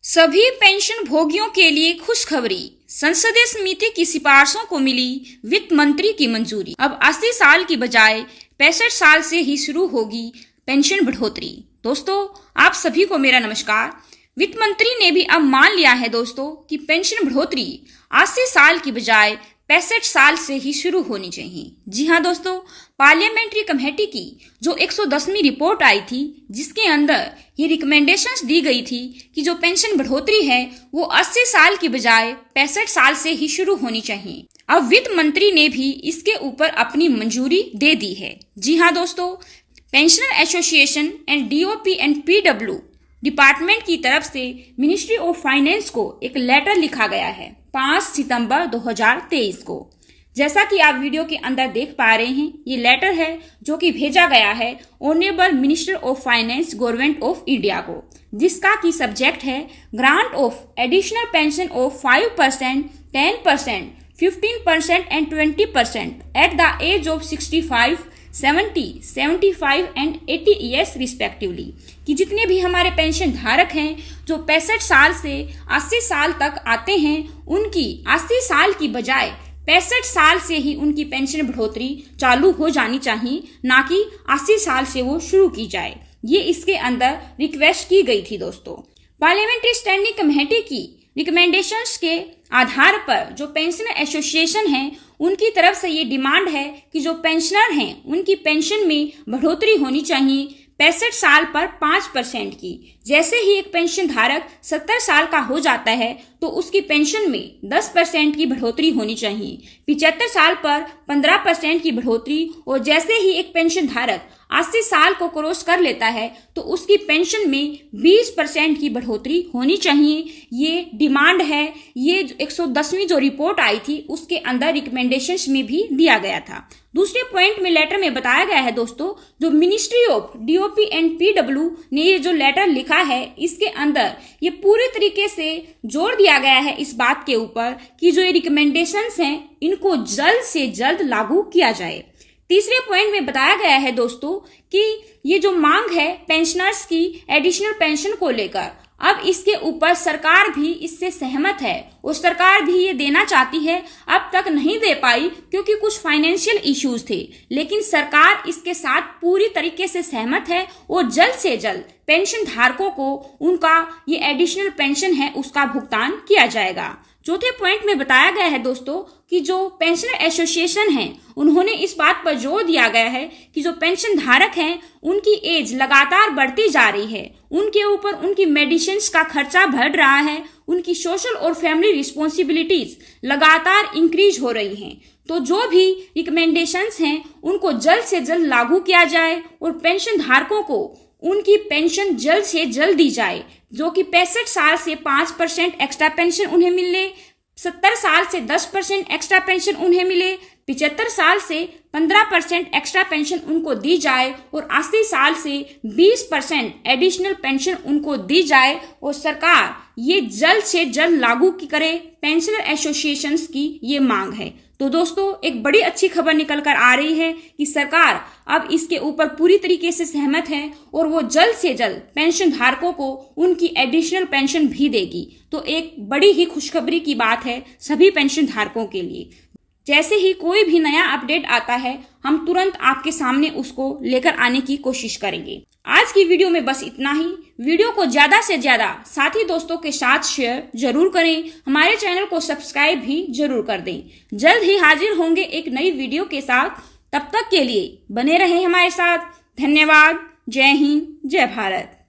सभी पेंशन भोगियों के लिए खुशखबरी। संसदीय समिति की सिफारिशों को मिली वित्त मंत्री की मंजूरी। अब 80 साल की बजाय 65 साल से ही शुरू होगी पेंशन बढ़ोतरी। दोस्तों, आप सभी को मेरा नमस्कार। वित्त मंत्री ने भी अब मान लिया है दोस्तों कि पेंशन बढ़ोतरी 80 साल की बजाय 65 साल से ही शुरू होनी चाहिए। जी हाँ दोस्तों, पार्लियामेंट्री कमेटी की जो 110वीं रिपोर्ट आई थी, जिसके अंदर ये रिकमेंडेशंस दी गई थी कि जो पेंशन बढ़ोतरी है वो 80 साल की बजाय 65 साल से ही शुरू होनी चाहिए। अब वित्त मंत्री ने भी इसके ऊपर अपनी मंजूरी दे दी है। जी हाँ दोस्तों, pensioner association and DOP and PW department की तरफ से मिनिस्ट्री ऑफ फाइनेंस को एक लेटर लिखा गया है 5 सितंबर 2023 को। जैसा कि आप वीडियो के अंदर देख पा रहे हैं, ये लेटर है जो कि भेजा गया है honourable minister of finance government of India को, जिसका की सब्जेक्ट है grant of additional pension of 5%, 10%, 15% and 20% at the age of 65, 70, 75 and 80 years respectively. कि जितने भी हमारे पेंशन धारक हैं जो 65 साल से 80 साल तक आते हैं, उनकी 80 साल की बजाय 65 साल से ही उनकी पेंशन बढ़ोतरी चालू हो जानी चाहिए, ना कि 80 साल से वो शुरू की जाए। ये इसके अंदर रिक्वेस्ट की गई थी दोस्तों। पार्लियामेंट्री स्टैंडिंग कमेटी की रिकमेंडेशंस के आधार पर जो पेंशनर एसोसिएशन है, उनकी तरफ से ये डिमांड है कि जो पेंशनर हैं उनकी पेंशन में बढ़ोतरी होनी चाहिए 65 साल पर 5% की। जैसे ही एक पेंशन धारक 70 साल का हो जाता है तो उसकी पेंशन में 10% की बढ़ोतरी होनी चाहिए, 75 साल पर 15% की बढ़ोतरी, और जैसे ही एक पेंशन धारक 80 साल को क्रॉस कर लेता है तो उसकी पेंशन में 20% की बढ़ोतरी होनी चाहिए। ये डिमांड है। ये 110वीं जो रिपोर्ट आई थी उसके अंदर रिकमेंडेशंस में भी दिया गया था। दूसरे पॉइंट में लेटर में बताया गया है दोस्तों, जो ministry of DOP and PW ने ये जो लेटर लिखा है, इसके अंदर ये पूरे तरीके से जोर दिया गया है इस बात के ऊपर कि जो ये रिकमेंडेशंस हैं इनको जल्द से जल्द लागू किया जाए। तीसरे पॉइंट में बताया गया है दोस्तों कि ये जो मांग है पेंशनर्स की एडिशनल पेंशन को लेकर, अब इसके ऊपर सरकार भी इससे सहमत है और सरकार भी ये देना चाहती है। अब तक नहीं दे पाई क्योंकि कुछ फाइनेंशियल इश्यूज थे, लेकिन सरकार इसके साथ पूरी तरीके से सहमत है और जल्द से जल्द पेंशन धारकों को उनका ये एडिशनल पेंशन है उसका भुगतान किया जाएगा। चौथे पॉइंट में बताया गया है दोस्तों कि जो पेंशनर एसोसिएशन हैं, उन्होंने इस बात पर जोर दिया गया है कि जो पेंशन धारक हैं उनकी एज लगातार बढ़ती जा रही है, उनके ऊपर उनकी मेडिसिन का खर्चा बढ़ रहा है, उनकी सोशल और फैमिली रिस्पॉन्सिबिलिटीज लगातार इंक्रीज हो रही हैं। तो जो भी रिकमेंडेशंस हैं उनको जल्द से जल्द लागू किया जाए और पेंशन धारकों को उनकी पेंशन जल्द से जल्द दी जाए, जो कि 65 साल से 5% एक्स्ट्रा पेंशन उन्हें मिले, 70 साल से 10% एक्स्ट्रा पेंशन उन्हें मिले, 75 साल से 15% एक्स्ट्रा पेंशन उनको दी जाए और 80 साल से 20% एडिशनल पेंशन उनको दी जाए, और सरकार ये जल्द से जल्द लागू करे। पेंशनर एसोसिएशंस की ये मांग है। तो दोस्तों, एक बड़ी अच्छी खबर निकल कर आ रही है कि सरकार अब इसके ऊपर पूरी तरीके से सहमत है और वो जल्द से जल्द पेंशन धारकों को उनकी एडिशनल पेंशन भी देगी। तो एक बड़ी ही खुशखबरी की बात है सभी पेंशन धारकों के लिए। जैसे ही कोई भी नया अपडेट आता है, हम तुरंत आपके सामने उसको लेकर आने की कोशिश करेंगे। आज की वीडियो में बस इतना ही। वीडियो को ज्यादा से ज्यादा साथी दोस्तों के साथ शेयर जरूर करें। हमारे चैनल को सब्सक्राइब भी जरूर कर दें। जल्द ही हाजिर होंगे एक नई वीडियो के साथ। तब तक के लिए बने रहें हमारे साथ। धन्यवाद। जय हिंद, जय भारत।